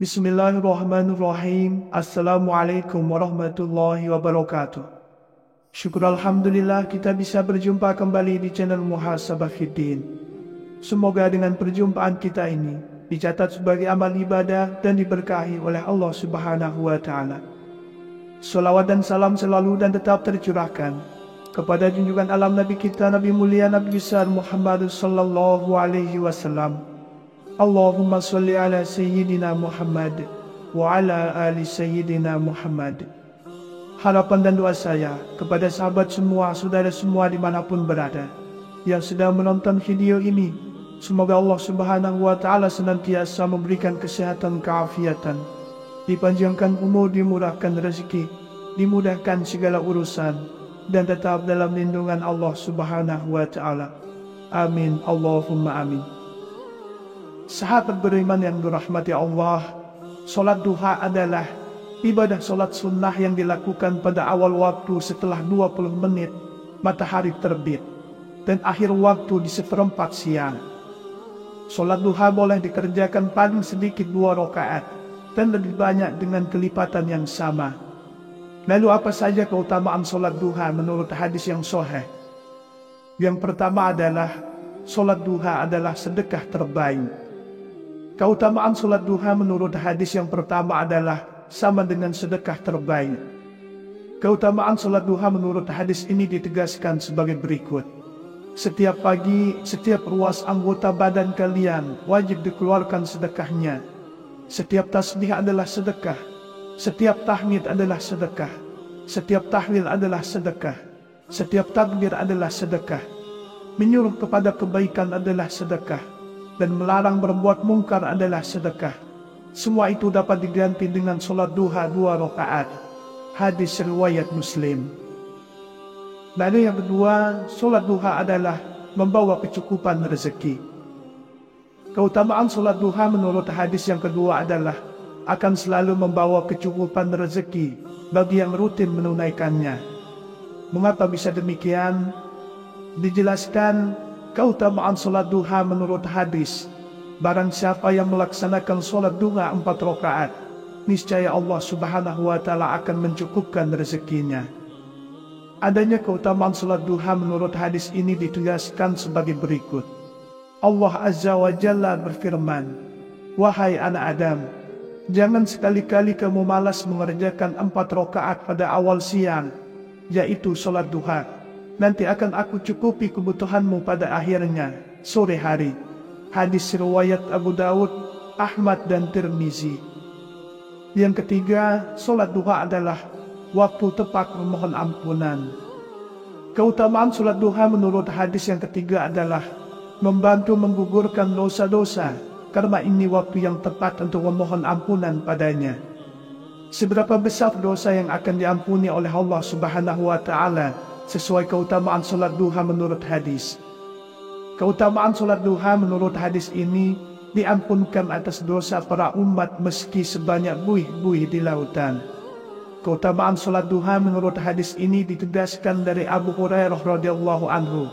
Bismillahirrahmanirrahim. Assalamualaikum warahmatullahi wabarakatuh. Syukur Alhamdulillah kita bisa berjumpa kembali di channel Muhasabah Fiddin. Semoga dengan perjumpaan kita ini dicatat sebagai amal ibadah dan diberkahi oleh Allah Subhanahu wa Ta'ala. Salawat dan salam selalu dan tetap tercurahkan kepada junjungan alam Nabi kita, Nabi mulia Nabi besar Muhammad sallallahu alaihi wasallam. Allahumma salli ala Sayyidina Muhammad wa ala ali Sayyidina Muhammad. Harapan dan doa saya kepada sahabat semua, saudara semua dimanapun berada yang sedang menonton video ini, semoga Allah Subhanahu wa Ta'ala senantiasa memberikan kesehatan, keafiatan, dipanjangkan umur, dimurahkan rezeki, dimudahkan segala urusan, dan tetap dalam lindungan Allah Subhanahu wa Ta'ala. Amin, Allahumma amin. Sahabat beriman yang dirahmati Allah, solat duha adalah ibadah solat sunnah yang dilakukan pada awal waktu setelah 20 menit matahari terbit dan akhir waktu di seperempat siang. Solat duha boleh dikerjakan paling sedikit 2 rakaat dan lebih banyak dengan kelipatan yang sama. Lalu apa saja keutamaan solat duha menurut hadis yang sahih? Yang pertama adalah solat duha adalah sedekah terbaik. Keutamaan solat duha menurut hadis yang pertama adalah sama dengan sedekah terbaik. Keutamaan solat duha menurut hadis ini ditegaskan sebagai berikut. Setiap pagi, setiap ruas anggota badan kalian wajib dikeluarkan sedekahnya. Setiap tasbih adalah sedekah. Setiap tahmid adalah sedekah. Setiap tahlil adalah sedekah. Setiap takbir adalah sedekah. Menyuruh kepada kebaikan adalah sedekah. Dan melarang berbuat mungkar adalah sedekah. Semua itu dapat diganti dengan solat duha 2 rakaat. Hadis riwayat Muslim. Lalu yang kedua, solat duha adalah membawa kecukupan rezeki. Keutamaan solat duha menurut hadis yang kedua adalah akan selalu membawa kecukupan rezeki bagi yang rutin menunaikannya. Mengapa bisa demikian? Dijelaskan keutamaan solat duha menurut hadis, barang siapa yang melaksanakan solat duha 4 rakaat, niscaya Allah Subhanahu wa Ta'ala akan mencukupkan rezekinya. Adanya keutamaan solat duha menurut hadis ini ditegaskan sebagai berikut. Allah Azza wa Jalla berfirman, "Wahai anak Adam, jangan sekali-kali kamu malas mengerjakan 4 rakaat pada awal siang, yaitu solat duha. Nanti akan aku cukupi kebutuhanmu pada akhirnya, sore hari." Hadis riwayat Abu Dawud, Ahmad dan Tirmizi. Yang ketiga, solat duha adalah waktu tepat memohon ampunan. Keutamaan solat duha menurut hadis yang ketiga adalah membantu menggugurkan dosa-dosa, karena ini waktu yang tepat untuk memohon ampunan padanya. Seberapa besar dosa yang akan diampuni oleh Allah Subhanahu wa Ta'ala sesuai keutamaan solat duha menurut hadis. Keutamaan solat duha menurut hadis ini diampunkan atas dosa para umat meski sebanyak buih-buih di lautan. Keutamaan solat duha menurut hadis ini ditegaskan dari Abu Hurairah radhiyallahu anhu,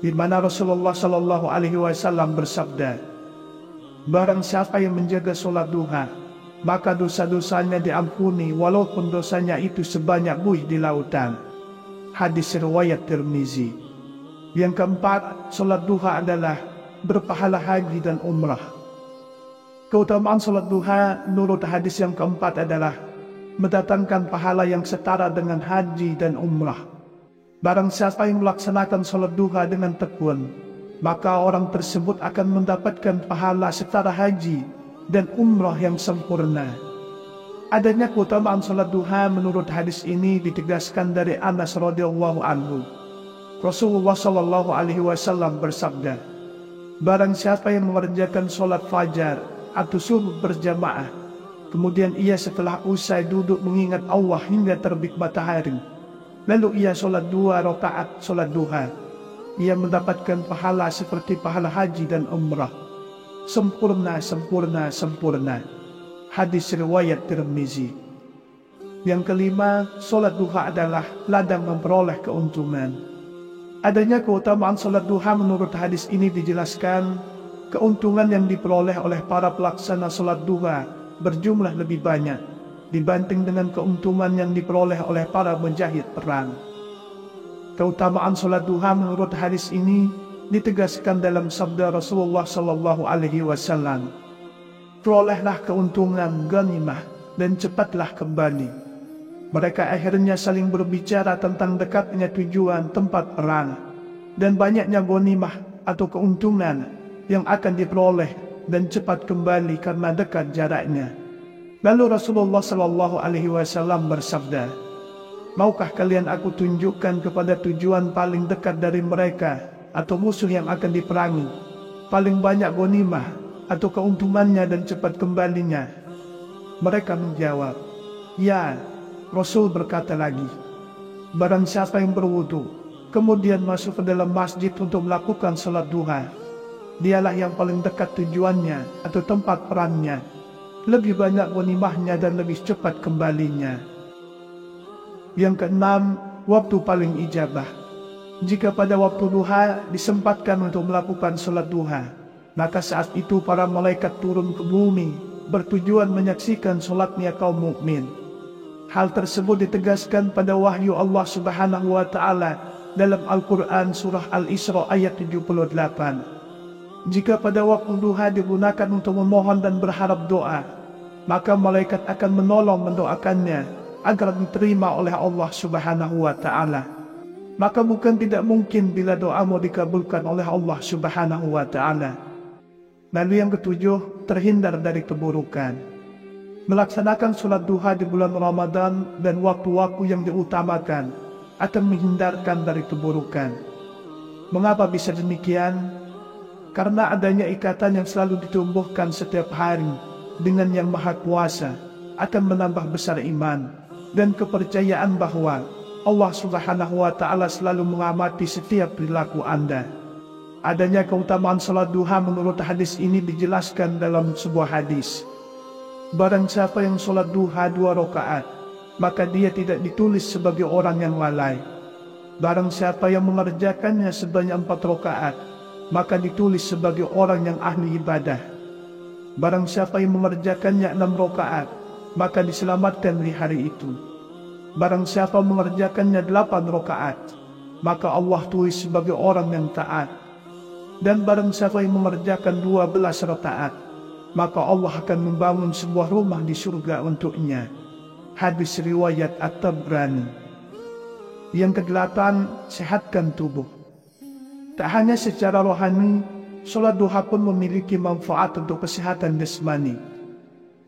di mana Rasulullah sallallahu alaihi wasallam bersabda, "Barang siapa yang menjaga solat duha, maka dosa-dosanya diampuni walaupun dosanya itu sebanyak buih di lautan." Hadis riwayat Tirmizi. Yang keempat, solat duha adalah berpahala haji dan umrah. Keutamaan solat duha menurut hadis yang keempat adalah mendatangkan pahala yang setara dengan haji dan umrah. Barang siapa yang melaksanakan solat duha dengan tekun, maka orang tersebut akan mendapatkan pahala setara haji dan umrah yang sempurna. Adanya keutamaan solat duha menurut hadis ini ditegaskan dari Anas radhiyallahu anhu. Rasulullah sallallahu alaihi wasallam bersabda, "Barang siapa yang mengerjakan solat fajar atau subuh berjamaah, kemudian ia setelah usai duduk mengingat Allah hingga terbit matahari, lalu ia solat 2 rakaat solat duha, ia mendapatkan pahala seperti pahala haji dan umrah. Sempurna, sempurna, sempurna. Hadis riwayat Tirmizi. Yang kelima, sholat duha adalah ladang memperoleh keuntungan. Adanya keutamaan sholat duha menurut hadis ini dijelaskan, keuntungan yang diperoleh oleh para pelaksana sholat duha berjumlah lebih banyak dibanding dengan keuntungan yang diperoleh oleh para penjahit perang. Keutamaan sholat duha menurut hadis ini ditegaskan dalam sabda Rasulullah SAW, perolehlah keuntungan ghanimah dan cepatlah kembali. Mereka akhirnya saling berbicara tentang dekatnya tujuan tempat perang dan banyaknya ghanimah atau keuntungan yang akan diperoleh dan cepat kembali karena dekat jaraknya. Lalu Rasulullah SAW bersabda, maukah kalian aku tunjukkan kepada tujuan paling dekat dari mereka atau musuh yang akan diperangi, paling banyak ghanimah atau keuntungannya dan cepat kembalinya? Mereka menjawab, ya. Rasul berkata lagi, barang siapa yang berwudu kemudian masuk ke dalam masjid untuk melakukan salat duha, dialah yang paling dekat tujuannya atau tempat perannya, lebih banyak ghanimahnya dan lebih cepat kembalinya. Yang keenam, waktu paling ijabah. Jika pada waktu duha disempatkan untuk melakukan salat duha, maka saat itu para malaikat turun ke bumi bertujuan menyaksikan salatnya kaum mukmin. Hal tersebut ditegaskan pada wahyu Allah Subhanahu wa Ta'ala dalam Al-Quran Surah Al-Isra ayat 78. Jika pada waktu duha digunakan untuk memohon dan berharap doa, maka malaikat akan menolong mendoakannya agar diterima oleh Allah Subhanahu wa Ta'ala. Maka bukan tidak mungkin bila doamu dikabulkan oleh Allah Subhanahu wa Ta'ala. Lalu yang ketujuh, terhindar dari keburukan. Melaksanakan sholat duha di bulan Ramadan dan waktu-waktu yang diutamakan akan menghindarkan dari keburukan. Mengapa bisa demikian? Karena adanya ikatan yang selalu ditumbuhkan setiap hari dengan Yang Maha Kuasa akan menambah besar iman dan kepercayaan bahwa Allah Subhanahu wa Ta'ala selalu mengamati setiap perilaku Anda. Adanya keutamaan sholat duha menurut hadis ini dijelaskan dalam sebuah hadis. Barang siapa yang sholat duha 2 rakaat, maka dia tidak ditulis sebagai orang yang lalai. Barang siapa yang mengerjakannya sebanyak 4 rakaat, maka ditulis sebagai orang yang ahli ibadah. Barang siapa yang mengerjakannya 6 rakaat, maka diselamatkan di hari itu. Barang siapa mengerjakannya 8 rakaat, maka Allah tulis sebagai orang yang taat. Dan barang siapa yang mengerjakan 12 rakaat, maka Allah akan membangun sebuah rumah di surga untuknya. Hadis riwayat At-Tabrani. Yang kedelapan, sehatkan tubuh. Tak hanya secara rohani, sholat duha pun memiliki manfaat untuk kesehatan jasmani.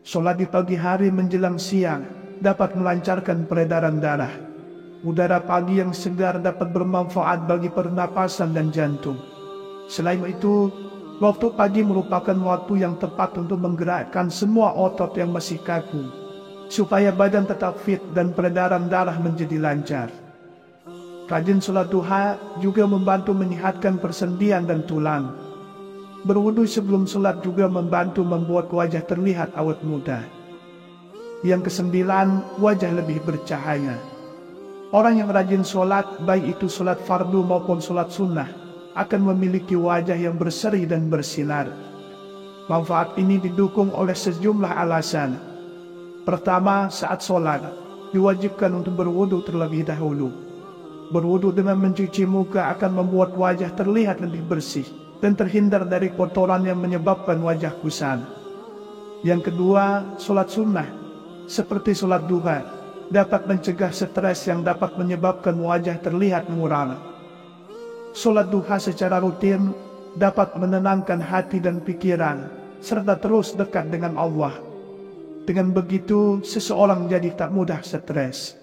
Sholat di pagi hari menjelang siang dapat melancarkan peredaran darah. Udara pagi yang segar dapat bermanfaat bagi pernapasan dan jantung. Selain itu, waktu pagi merupakan waktu yang tepat untuk menggerakkan semua otot yang masih kaku, supaya badan tetap fit dan peredaran darah menjadi lancar. Rajin sholat duha juga membantu menyehatkan persendian dan tulang. Berwudu sebelum sholat juga membantu membuat wajah terlihat awet muda. Yang kesembilan, wajah lebih bercahaya. Orang yang rajin sholat, baik itu sholat fardu maupun sholat sunnah, akan memiliki wajah yang berseri dan bersinar. Manfaat ini didukung oleh sejumlah alasan. Pertama, saat sholat diwajibkan untuk berwudu terlebih dahulu. Berwudu dengan mencuci muka akan membuat wajah terlihat lebih bersih dan terhindar dari kotoran yang menyebabkan wajah kusam. Yang kedua, sholat sunnah seperti sholat duha dapat mencegah stres yang dapat menyebabkan wajah terlihat muram. Sholat duha secara rutin dapat menenangkan hati dan pikiran, serta terus dekat dengan Allah. Dengan begitu, seseorang jadi tak mudah stres.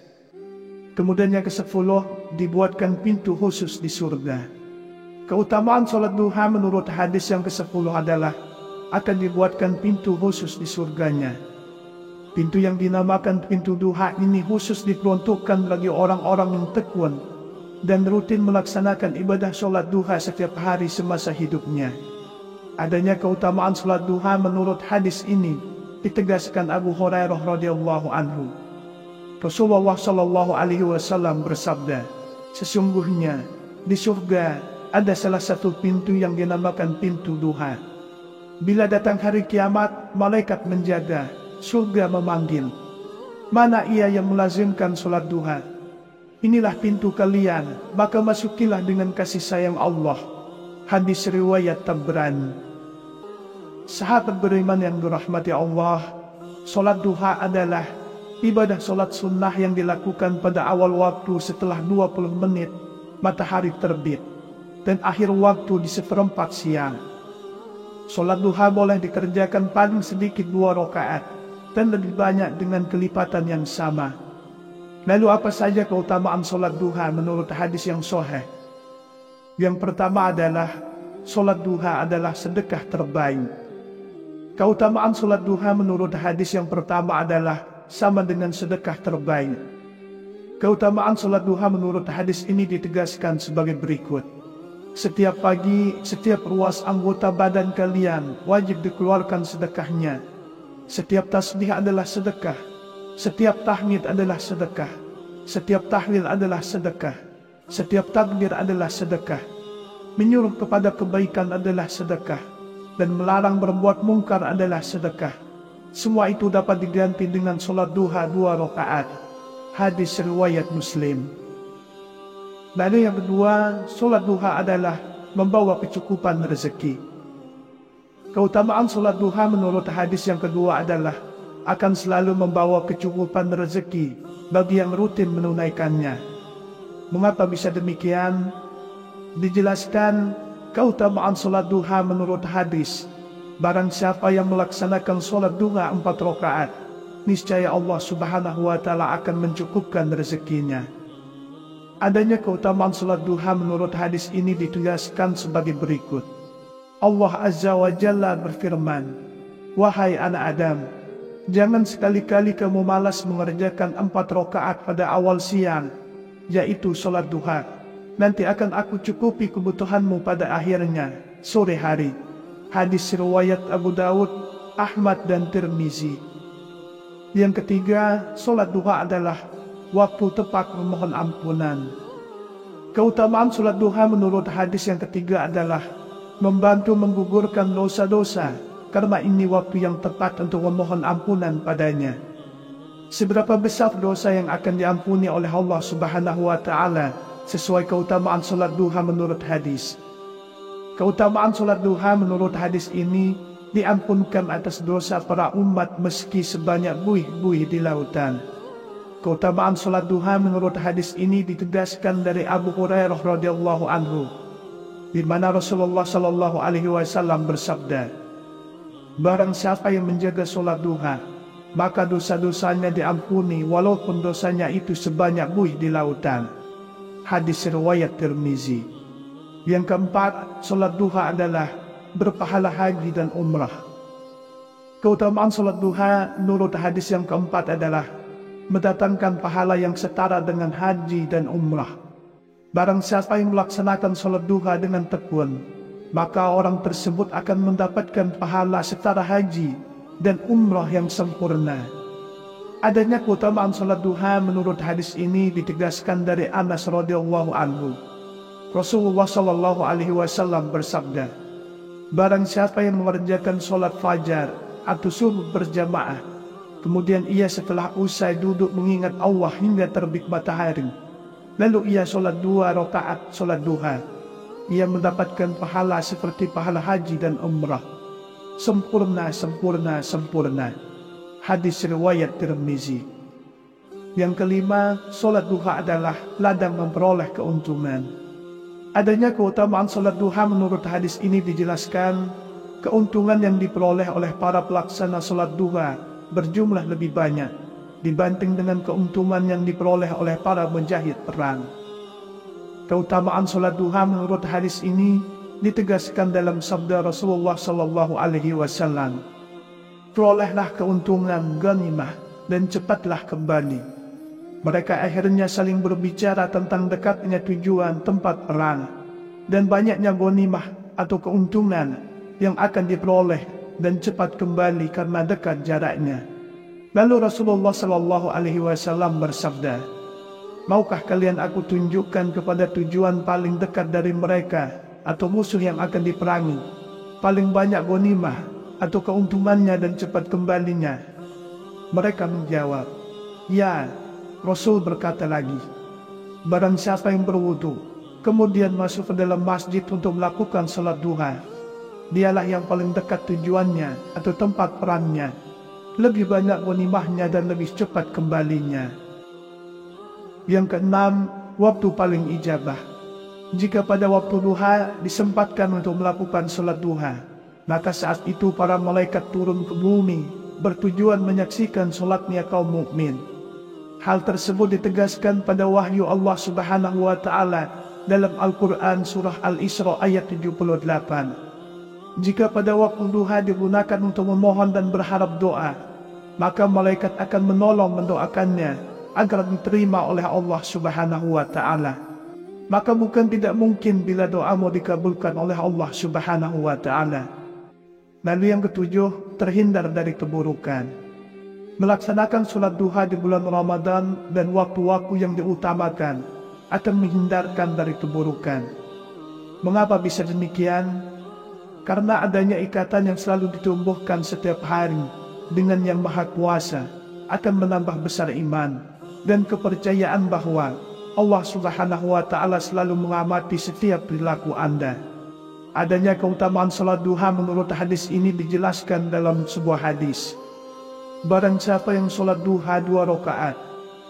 Kemudian yang ke-10, dibuatkan pintu khusus di surga. Keutamaan sholat duha menurut hadis yang ke-10 adalah akan dibuatkan pintu khusus di surganya. Pintu yang dinamakan pintu duha ini khusus diperuntukkan bagi orang-orang yang tekun dan rutin melaksanakan ibadah sholat duha setiap hari semasa hidupnya. Adanya keutamaan sholat duha menurut hadis ini ditegaskan Abu Hurairah radhiyallahu anhu. Rasulullah Shallallahu Alaihi Wasallam bersabda, sesungguhnya di surga ada salah satu pintu yang dinamakan pintu duha. Bila datang hari kiamat, malaikat menjaga, surga memanggil, mana ia yang melazimkan sholat duha? Inilah pintu kalian, maka masukilah dengan kasih sayang Allah. Hadis riwayat Tabrani. Sahabat beriman yang dirahmati Allah, sholat duha adalah ibadah sholat sunnah yang dilakukan pada awal waktu setelah 20 menit matahari terbit dan akhir waktu di seperempat siang. Sholat duha boleh dikerjakan paling sedikit 2 rakaat dan lebih banyak dengan kelipatan yang sama. Lalu apa saja keutamaan sholat duha menurut hadis yang sahih? Yang pertama adalah sholat duha adalah sedekah terbaik. Keutamaan sholat duha menurut hadis yang pertama adalah sama dengan sedekah terbaik. Keutamaan sholat duha menurut hadis ini ditegaskan sebagai berikut. Setiap pagi, setiap ruas anggota badan kalian wajib dikeluarkan sedekahnya. Setiap tasbih adalah sedekah. Setiap tahmid adalah sedekah. Setiap tahlil adalah sedekah. Setiap takbir adalah sedekah. Menyuruh kepada kebaikan adalah sedekah. Dan melarang berbuat mungkar adalah sedekah. Semua itu dapat diganti dengan sholat duha 2 rakaat. Hadis riwayat Muslim. Lalu yang kedua, sholat duha adalah membawa kecukupan rezeki. Keutamaan sholat duha menurut hadis yang kedua adalah akan selalu membawa kecukupan rezeki bagi yang rutin menunaikannya. Mengapa bisa demikian? Dijelaskan keutamaan sholat duha menurut hadis. Barang siapa yang melaksanakan sholat duha 4 rakaat, niscaya Allah Subhanahu wa Ta'ala akan mencukupkan rezekinya. Adanya keutamaan sholat duha menurut hadis ini ditegaskan sebagai berikut. Allah Azza wa Jalla berfirman, wahai anak Adam, jangan sekali-kali kamu malas mengerjakan 4 rakaat pada awal siang, yaitu sholat duha. Nanti akan aku cukupi kebutuhanmu pada akhirnya, sore hari. Hadis riwayat Abu Dawud, Ahmad dan Tirmizi. Yang ketiga, sholat duha adalah waktu tepat memohon ampunan. Keutamaan sholat duha menurut hadis yang ketiga adalah membantu menggugurkan dosa-dosa, karena ini waktu yang tepat untuk memohon ampunan padanya. Seberapa besar dosa yang akan diampuni oleh Allah Subhanahu wa Ta'ala sesuai keutamaan sholat duha menurut hadis. Keutamaan sholat duha menurut hadis ini diampunkan atas dosa para umat meski sebanyak buih-buih di lautan. Keutamaan sholat duha menurut hadis ini ditegaskan dari Abu Hurairah radhiyallahu anhu, di mana Rasulullah Shallallahu Alaihi Wasallam bersabda, barang siapa yang menjaga sholat duha, maka dosa-dosanya diampuni walaupun dosanya itu sebanyak buih di lautan. Hadis riwayat Tirmizi. Yang keempat, sholat duha adalah berpahala haji dan umrah. Keutamaan sholat duha menurut hadis yang keempat adalah mendatangkan pahala yang setara dengan haji dan umrah. Barang siapa yang melaksanakan sholat duha dengan tekun, maka orang tersebut akan mendapatkan pahala setara haji dan umrah yang sempurna. Adanya keutamaan sholat duha menurut hadis ini ditegaskan dari Anas radhiyallahu anhu. Rasulullah Shallallahu Alaihi Wasallam bersabda, barang siapa yang mengerjakan sholat fajar atau subuh berjamaah, kemudian ia setelah usai duduk mengingat Allah hingga terbit matahari, lalu ia sholat 2 rakaat sholat duha, ia mendapatkan pahala seperti pahala haji dan umrah. Sempurna, sempurna, sempurna. Hadis riwayat Tirmizi. Yang kelima, sholat duha adalah ladang memperoleh keuntungan. Adanya keutamaan sholat duha menurut hadis ini dijelaskan, keuntungan yang diperoleh oleh para pelaksana sholat duha berjumlah lebih banyak dibanding dengan keuntungan yang diperoleh oleh para penjahit perang. Keutamaan sholat duha menurut hadis ini ditegaskan dalam sabda Rasulullah Sallallahu Alaihi Wasallam, perolehlah keuntungan ghanimah dan cepatlah kembali. Mereka akhirnya saling berbicara tentang dekatnya tujuan tempat perang dan banyaknya ghanimah atau keuntungan yang akan diperoleh dan cepat kembali karena dekat jaraknya. Lalu Rasulullah SAW bersabda, "Maukah kalian aku tunjukkan kepada tujuan paling dekat dari mereka atau musuh yang akan diperangi, paling banyak ghanimah atau keuntungannya dan cepat kembalinya?" Mereka menjawab, "Ya." Rasul berkata lagi, "Barang siapa yang berwudu, kemudian masuk ke dalam masjid untuk melakukan salat duha, dialah yang paling dekat tujuannya atau tempat perangnya, lebih banyak ghanimahnya dan lebih cepat kembalinya." Yang keenam, waktu paling ijabah. Jika pada waktu duha disempatkan untuk melakukan salat duha, maka saat itu para malaikat turun ke bumi bertujuan menyaksikan salatnya kaum mukmin. Hal tersebut ditegaskan pada wahyu Allah Subhanahu wa taala dalam Al-Qur'an surah Al-Isra ayat 78. Jika pada waktu duha digunakan untuk memohon dan berharap doa, maka malaikat akan menolong mendoakannya agar diterima oleh Allah Subhanahu wa taala. Maka bukan tidak mungkin bila doamu dikabulkan oleh Allah Subhanahu wa taala. Lalu yang ketujuh, terhindar dari keburukan. Melaksanakan salat duha di bulan Ramadan dan waktu-waktu yang diutamakan akan menghindarkan dari keburukan. Mengapa bisa demikian? Karena adanya ikatan yang selalu ditumbuhkan setiap hari dengan Yang Maha Kuasa akan menambah besar iman dan kepercayaan bahwa Allah Subhanahu wa taala selalu mengamati setiap perilaku Anda. Adanya keutamaan salat duha menurut hadis ini dijelaskan dalam sebuah hadis. Barang siapa yang salat duha 2 rakaat,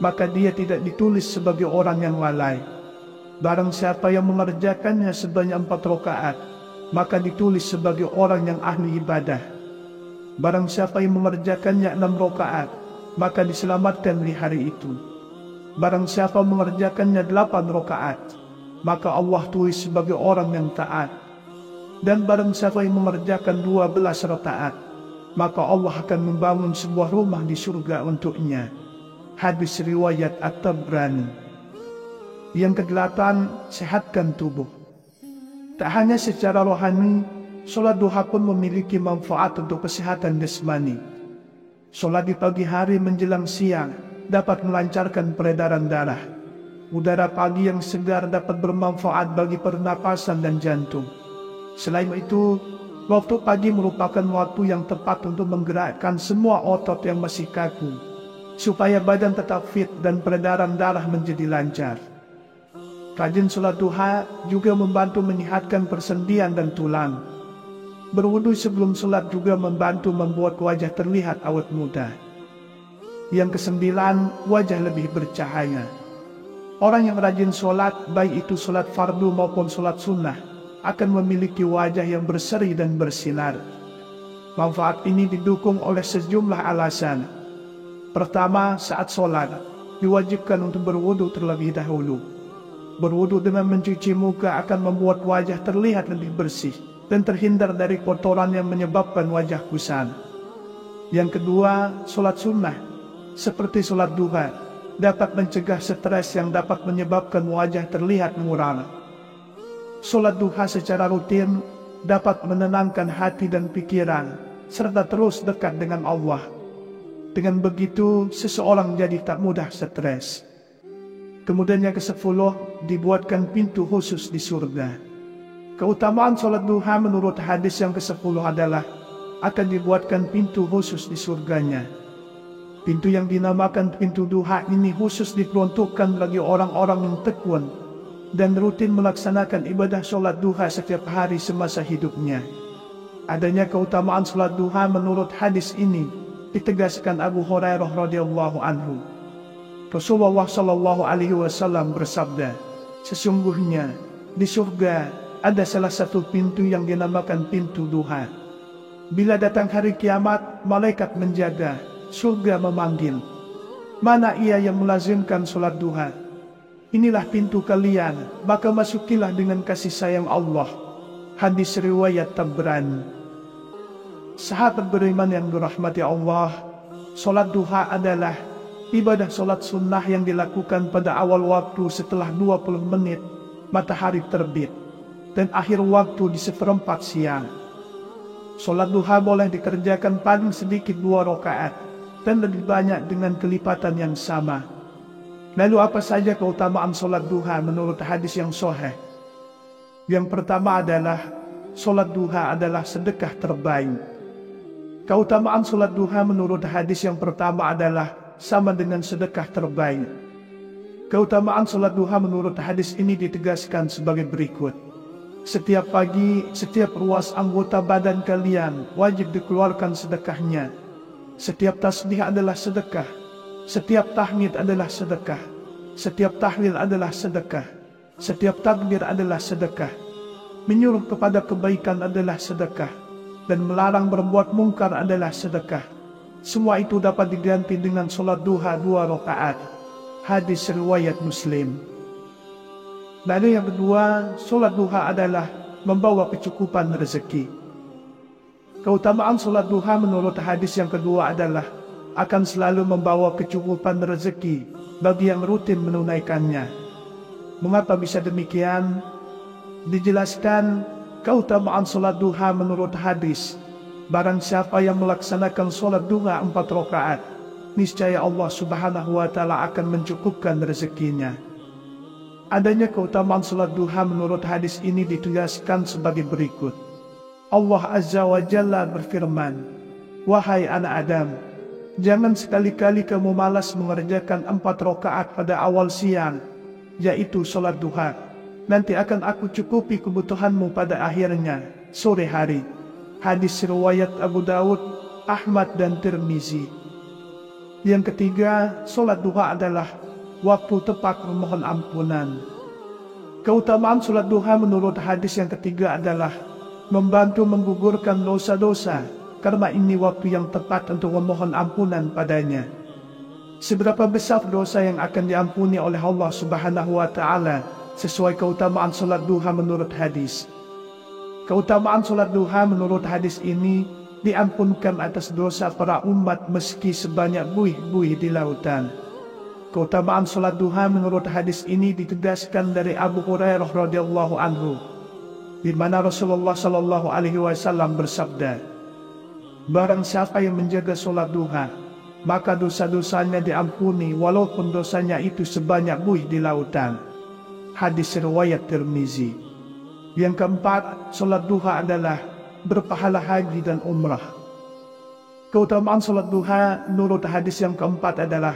maka dia tidak ditulis sebagai orang yang lalai. Barang siapa yang mengerjakannya sebanyak 4 rakaat, maka ditulis sebagai orang yang ahli ibadah. Barang siapa yang mengerjakannya 6 rakaat, maka diselamatkan di hari itu. Barang siapa mengerjakannya 8 rakaat, maka Allah tulis sebagai orang yang taat. Dan barang siapa yang mengerjakan 12 rakaat, maka Allah akan membangun sebuah rumah di surga untuknya. Hadis riwayat At-Tabrani. Yang kedelapan, sehatkan tubuh. Tak hanya secara rohani, salat duha pun memiliki manfaat untuk kesehatan jasmani. Salat di pagi hari menjelang siang dapat melancarkan peredaran darah. Udara pagi yang segar dapat bermanfaat bagi pernapasan dan jantung. Selain itu, waktu pagi merupakan waktu yang tepat untuk menggerakkan semua otot yang masih kaku, supaya badan tetap fit dan peredaran darah menjadi lancar. Rajin salat duha juga membantu menyehatkan persendian dan tulang. Berwudu sebelum salat juga membantu membuat wajah terlihat awet muda. Yang kesembilan, wajah lebih bercahaya. Orang yang rajin salat, baik itu salat fardu maupun salat sunnah, akan memiliki wajah yang berseri dan bersinar. Manfaat ini didukung oleh sejumlah alasan. Pertama, saat sholat, diwajibkan untuk berwudu terlebih dahulu. Berwudu dengan mencuci muka akan membuat wajah terlihat lebih bersih dan terhindar dari kotoran yang menyebabkan wajah kusam. Yang kedua, sholat sunnah, seperti sholat duha, dapat mencegah stres yang dapat menyebabkan wajah terlihat muram. Salat duha secara rutin dapat menenangkan hati dan pikiran, serta terus dekat dengan Allah. Dengan begitu, seseorang jadi tak mudah stres. Kemudian yang ke-10, dibuatkan pintu khusus di surga. Keutamaan salat duha menurut hadis yang ke-10 adalah akan dibuatkan pintu khusus di surganya. Pintu yang dinamakan pintu duha ini khusus diperuntukkan bagi orang-orang yang tekun dan rutin melaksanakan ibadah sholat duha setiap hari semasa hidupnya. Adanya keutamaan sholat duha menurut hadis ini ditegaskan Abu Hurairah radhiyallahu anhu. Rasulullah SAW bersabda, "Sesungguhnya di surga ada salah satu pintu yang dinamakan pintu duha. Bila datang hari kiamat, malaikat menjaga, surga memanggil, 'Mana ia yang melazimkan sholat duha?' Inilah pintu kalian, maka masukilah dengan kasih sayang Allah." Hadis riwayat Tabrani. Sahabat beriman yang dirahmati Allah, salat duha adalah ibadah solat sunnah yang dilakukan pada awal waktu setelah 20 menit matahari terbit dan akhir waktu di seperempat siang. Solat duha boleh dikerjakan paling sedikit 2 rakaat dan lebih banyak dengan kelipatan yang sama. Lalu apa saja keutamaan solat duha menurut hadis yang sahih? Yang pertama adalah solat duha adalah sedekah terbaik. Keutamaan solat duha menurut hadis yang pertama adalah sama dengan sedekah terbaik. Keutamaan solat duha menurut hadis ini ditegaskan sebagai berikut. Setiap pagi, setiap ruas anggota badan kalian wajib dikeluarkan sedekahnya. Setiap tasbih adalah sedekah. Setiap tahmid adalah sedekah. Setiap tahlil adalah sedekah. Setiap takbir adalah sedekah. Menyuruh kepada kebaikan adalah sedekah. Dan melarang berbuat mungkar adalah sedekah. Semua itu dapat diganti dengan solat duha 2 rakaat. Hadis riwayat Muslim. Lalu yang kedua, solat duha adalah membawa kecukupan rezeki. Keutamaan solat duha menurut hadis yang kedua adalah akan selalu membawa kecukupan rezeki bagi yang rutin menunaikannya. Mengapa bisa demikian? Dijelaskan keutamaan solat duha menurut hadis. Barang siapa yang melaksanakan solat duha 4 rakaat, niscaya Allah Subhanahu wa Ta'ala akan mencukupkan rezekinya. Adanya keutamaan solat duha menurut hadis ini ditegaskan sebagai berikut. Allah Azza wa Jalla berfirman, "Wahai anak Adam, jangan sekali-kali kamu malas mengerjakan 4 rakaat pada awal siang, yaitu solat duha. Nanti akan aku cukupi kebutuhanmu pada akhirnya, sore hari." Hadis riwayat Abu Dawud, Ahmad dan Tirmizi. Yang ketiga, solat duha adalah waktu tepat memohon ampunan. Keutamaan solat duha menurut hadis yang ketiga adalah membantu menggugurkan dosa-dosa, karena ini waktu yang tepat untuk memohon ampunan padanya. Seberapa besar dosa yang akan diampuni oleh Allah Subhanahu wa Ta'ala sesuai keutamaan solat duha menurut hadis. Keutamaan solat duha menurut hadis ini diampunkan atas dosa para umat meski sebanyak buih-buih di lautan. Keutamaan solat duha menurut hadis ini ditegaskan dari Abu Hurairah radhiyallahu anhu, di mana Rasulullah sallallahu alaihi wasallam bersabda, "Barang siapa yang menjaga solat duha, maka dosa-dosanya diampuni walaupun dosanya itu sebanyak buih di lautan." Hadis riwayat Tirmizi. Yang keempat, solat duha adalah berpahala haji dan umrah. Keutamaan solat duha menurut hadis yang keempat adalah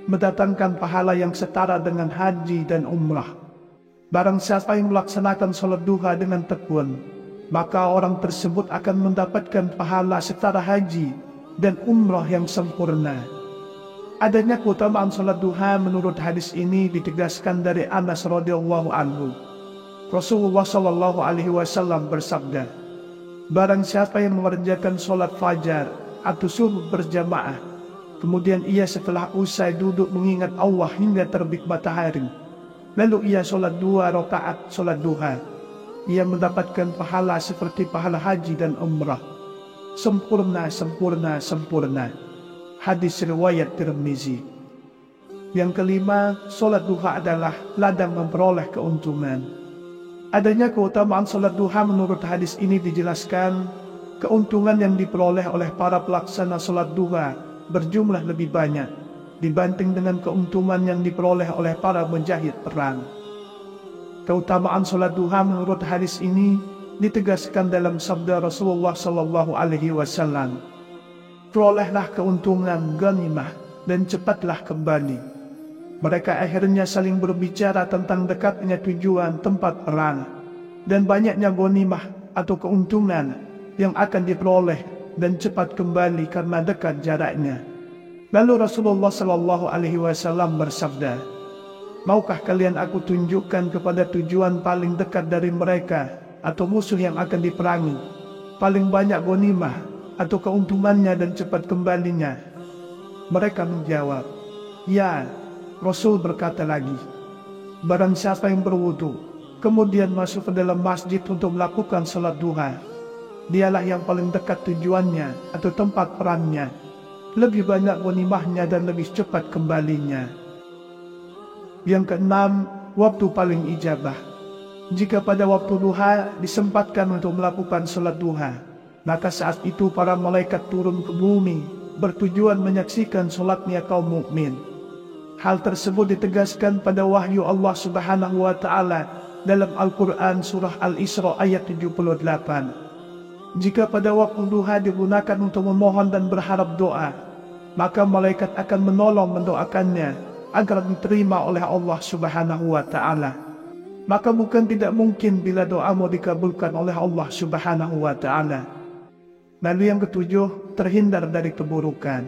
mendatangkan pahala yang setara dengan haji dan umrah. Barang siapa yang melaksanakan solat duha dengan tekun, maka orang tersebut akan mendapatkan pahala setara haji dan umrah yang sempurna. Adanya keutamaan solat duha menurut hadis ini ditegaskan dari Anas radhiyallahu anhu. Rasulullah sallallahu alaihi wasallam bersabda, "Barang siapa yang mengerjakan solat fajar atau subuh berjamaah, kemudian ia setelah usai duduk mengingat Allah hingga terbit matahari, lalu ia solat 2 rakaat solat duha, ia mendapatkan pahala seperti pahala haji dan umrah. Sempurna, sempurna, sempurna." Hadis riwayat Tirmizi. Yang kelima, solat duha adalah ladang memperoleh keuntungan. Adanya keutamaan solat duha menurut hadis ini dijelaskan, keuntungan yang diperoleh oleh para pelaksana solat duha berjumlah lebih banyak dibanding dengan keuntungan yang diperoleh oleh para penjahit perang. Keutamaan solat duha menurut hadis ini ditegaskan dalam sabda Rasulullah sallallahu alaihi wasallam, "Perolehlah keuntungan ghanimah dan cepatlah kembali." Mereka akhirnya saling berbicara tentang dekatnya tujuan tempat perang dan banyaknya ghanimah atau keuntungan yang akan diperoleh dan cepat kembali karena dekat jaraknya. Lalu Rasulullah sallallahu alaihi wasallam bersabda, "Maukah kalian aku tunjukkan kepada tujuan paling dekat dari mereka atau musuh yang akan diperangi, paling banyak ghanimah atau keuntungannya dan cepat kembalinya?" Mereka menjawab, "Ya." Rasul berkata lagi, "Barang siapa yang berwudu, kemudian masuk ke dalam masjid untuk melakukan salat duha, dialah yang paling dekat tujuannya atau tempat perannya. lebih banyak ghanimahnya dan lebih cepat kembalinya. Yang keenam, waktu paling ijabah. Jika pada waktu duha disempatkan untuk melakukan sholat duha, maka saat itu para malaikat turun ke bumi bertujuan menyaksikan sholatnya kaum mukmin. Hal tersebut ditegaskan pada wahyu Allah Subhanahu wa Ta'ala dalam Al-Quran surah Al-Isra ayat 78. Jika pada waktu duha digunakan untuk memohon dan berharap doa, maka malaikat akan menolong mendoakannya agar diterima oleh Allah Subhanahu wa Ta'ala. Maka bukan tidak mungkin bila doamu dikabulkan oleh Allah Subhanahu wa Ta'ala. Lalu yang ketujuh, terhindar dari keburukan.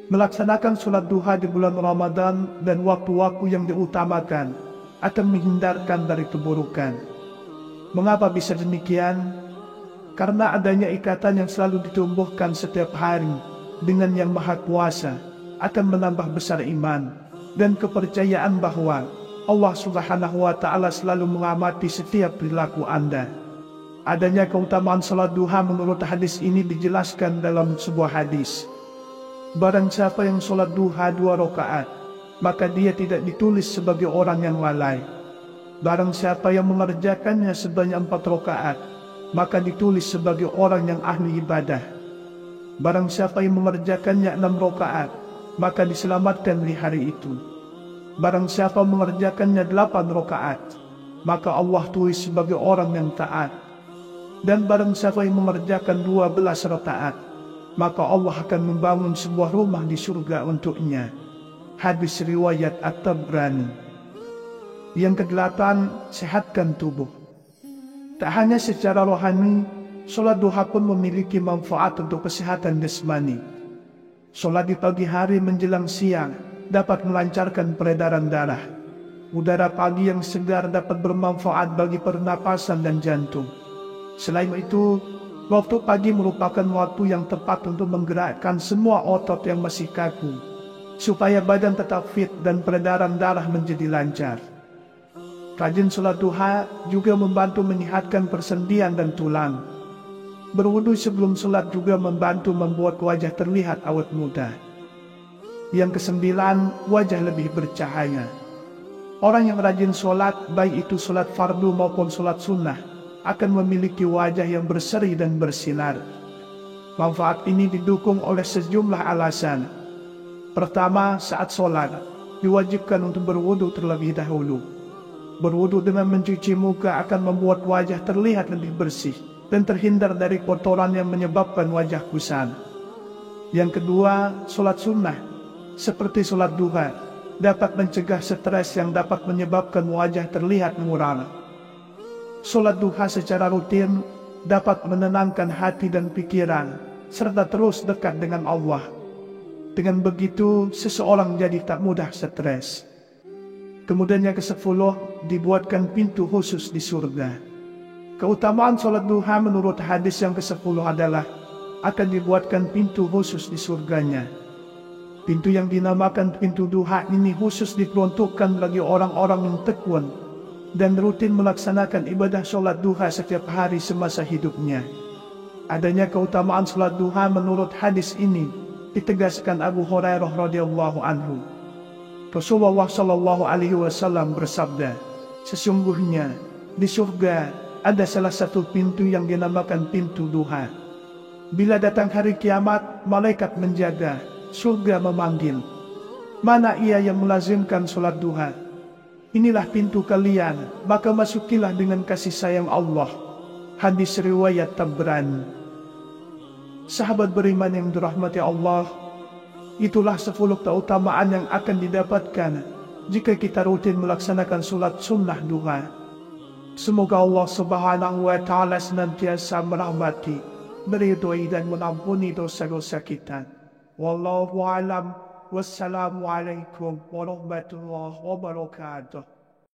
Melaksanakan sholat duha di bulan Ramadan dan waktu-waktu yang diutamakan akan menghindarkan dari keburukan. Mengapa bisa demikian? Karena adanya ikatan yang selalu ditumbuhkan setiap hari dengan Yang Maha Kuasa akan menambah besar iman dan kepercayaan bahwa Allah Subhanahu wa Ta'ala selalu mengamati setiap perilaku Anda. Adanya keutamaan sholat duha menurut hadis ini dijelaskan dalam sebuah hadis. Barang siapa yang sholat duha 2 rakaat, maka dia tidak ditulis sebagai orang yang lalai. Barang siapa yang mengerjakannya sebanyak 4 rakaat, maka ditulis sebagai orang yang ahli ibadah. Barang siapa yang mengerjakannya 6 rakaat, maka diselamatkan di hari itu. Barang siapa mengerjakannya 8 rakaat, maka Allah tulis sebagai orang yang taat. Dan barang siapa yang mengerjakan 12 rakaat, maka Allah akan membangun sebuah rumah di surga untuknya. Hadis riwayat At-Tabrani. Yang kedelapan, sehatkan tubuh. Tak hanya secara rohani, sholat duha pun memiliki manfaat untuk kesehatan jasmani. Sholat di pagi hari menjelang siang dapat melancarkan peredaran darah. Udara pagi yang segar dapat bermanfaat bagi pernapasan dan jantung. Selain itu, waktu pagi merupakan waktu yang tepat untuk menggerakkan semua otot yang masih kaku, supaya badan tetap fit dan peredaran darah menjadi lancar. Rajin sholat duha juga membantu menyehatkan persendian dan tulang. Berwudu sebelum sholat juga membantu membuat wajah terlihat awet muda. Yang kesembilan, wajah lebih bercahaya. Orang yang rajin sholat, baik itu sholat fardu maupun sholat sunnah, akan memiliki wajah yang berseri dan bersinar. Manfaat ini didukung oleh sejumlah alasan. Pertama, saat sholat diwajibkan untuk berwudu terlebih dahulu. Berwudu dengan mencuci muka akan membuat wajah terlihat lebih bersih dan terhindar dari kotoran yang menyebabkan wajah kusam. Yang kedua, sholat sunnah seperti sholat duha dapat mencegah stres yang dapat menyebabkan wajah terlihat muram. Sholat duha secara rutin dapat menenangkan hati dan pikiran, serta terus dekat dengan Allah. Dengan begitu, seseorang jadi tak mudah stres. Kemudian yang ke-10, dibuatkan pintu khusus di surga. Keutamaan sholat duha menurut hadis yang ke-10 adalah akan dibuatkan pintu khusus di surganya. Pintu yang dinamakan pintu duha ini khusus diperuntukkan bagi orang-orang yang tekun dan rutin melaksanakan ibadah sholat duha setiap hari semasa hidupnya. Adanya keutamaan sholat duha menurut hadis ini ditegaskan Abu Hurairah radhiyallahu anhu. Rasulullah sallallahu alaihi wasallam bersabda, sesungguhnya di surga ada salah satu pintu yang dinamakan pintu duha. Bila datang hari kiamat, malaikat menjaga, surga memanggil, mana ia yang melazimkan sholat duha? Inilah pintu kalian, maka masukilah dengan kasih sayang Allah. Hadis riwayat Tabrani. Sahabat beriman yang dirahmati Allah, itulah 10 keutamaan yang akan didapatkan jika kita rutin melaksanakan sholat sunnah duha. Semoga Allah Subhanahu wa Ta'ala senantiasa merahmati, meridhoi dan mengampuni dosa-dosa kita. Wallahu a'lam. Wassalamualaikum warahmatullahi wabarakatuh.